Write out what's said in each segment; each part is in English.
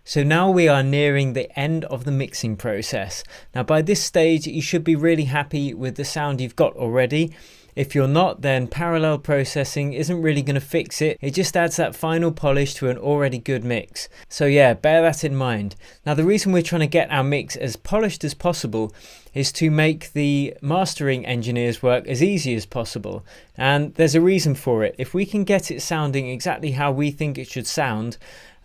So now we are nearing the end of the mixing process. Now by this stage you should be really happy with the sound you've got already. If you're not, then parallel processing isn't really going to fix it. It just adds that final polish to an already good mix. So yeah, bear that in mind. Now the reason we're trying to get our mix as polished as possible is to make the mastering engineers work as easy as possible. And there's a reason for it. If we can get it sounding exactly how we think it should sound,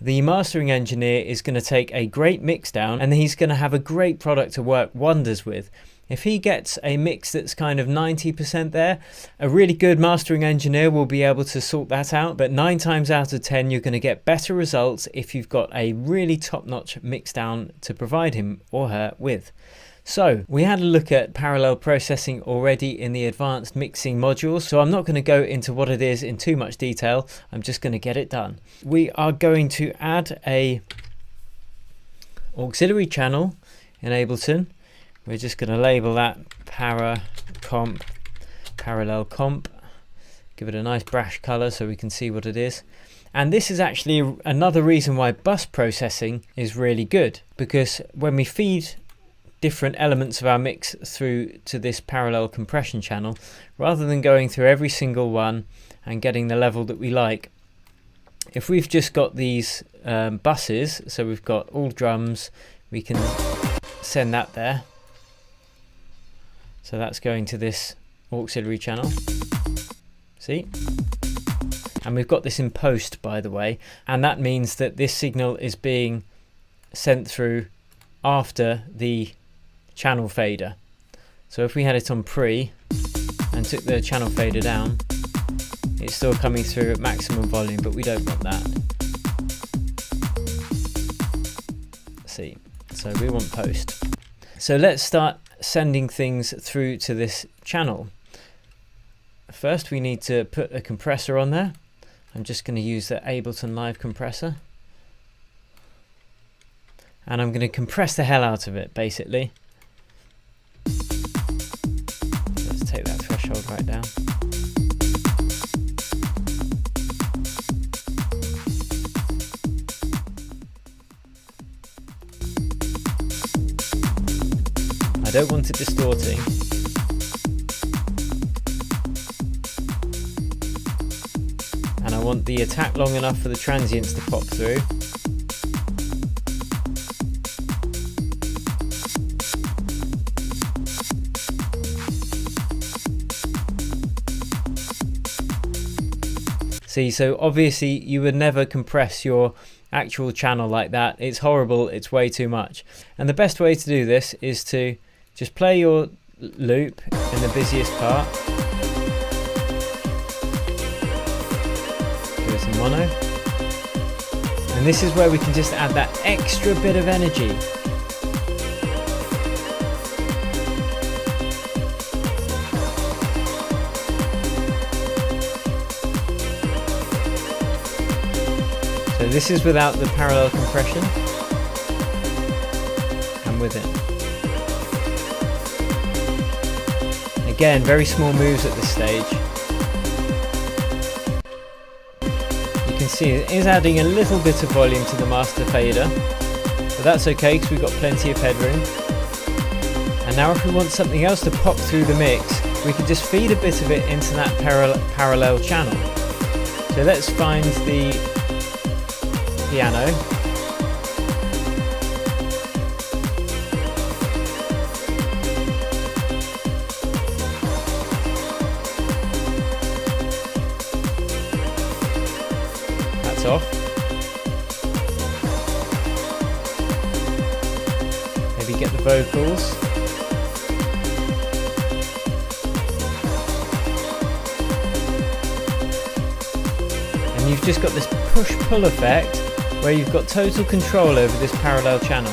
the mastering engineer is going to take a great mix down and he's going to have a great product to work wonders with. If he gets a mix that's kind of 90% there, a really good mastering engineer will be able to sort that out. But 9 times out of 10, you're going to get better results if you've got a really top-notch mix down to provide him or her with. So we had a look at parallel processing already in the advanced mixing modules, so I'm not going to go into what it is in too much detail. I'm just going to get it done. We are going to add a auxiliary channel in Ableton. We're just going to label that parallel comp, give it a nice brash color so we can see what it is. And this is actually another reason why bus processing is really good, because when we feed different elements of our mix through to this parallel compression channel, rather than going through every single one and getting the level that we like, if we've just got these buses, so we've got all drums, we can send that there. So that's going to this auxiliary channel. See? And we've got this in post, by the way, and that means that this signal is being sent through after the channel fader. So if we had it on pre and took the channel fader down, it's still coming through at maximum volume, but we don't want that. See, so we want post. So let's start sending things through to this channel. First we need to put a compressor on there. I'm just going to use the Ableton Live compressor, and I'm going to compress the hell out of it basically. Let's take that threshold right down. I don't want it distorting. And I want the attack long enough for the transients to pop through. See, so obviously you would never compress your actual channel like that. It's horrible, it's way too much. And the best way to do this is to just play your loop in the busiest part. Give it some mono. And this is where we can just add that extra bit of energy. So this is without the parallel compression, and with it. Again, very small moves at this stage. You can see it is adding a little bit of volume to the master fader, but that's okay because we've got plenty of headroom. And now if we want something else to pop through the mix, we can just feed a bit of it into that parallel channel. So let's find the piano. That's off. Maybe get the vocals. And you've just got this push-pull effect where you've got total control over this parallel channel.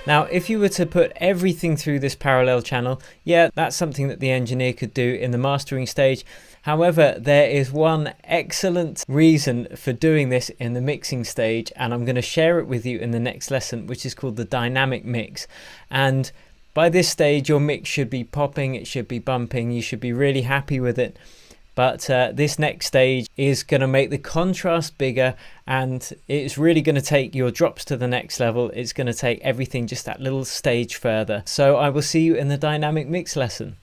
Now, if you were to put everything through this parallel channel, yeah, that's something that the engineer could do in the mastering stage. However, there is one excellent reason for doing this in the mixing stage, and I'm going to share it with you in the next lesson, which is called the dynamic mix. And By this stage, your mix should be popping, it should be bumping, you should be really happy with it. But this next stage is going to make the contrast bigger, and it's really going to take your drops to the next level. It's going to take everything just that little stage further. So I will see you in the dynamic mix lesson.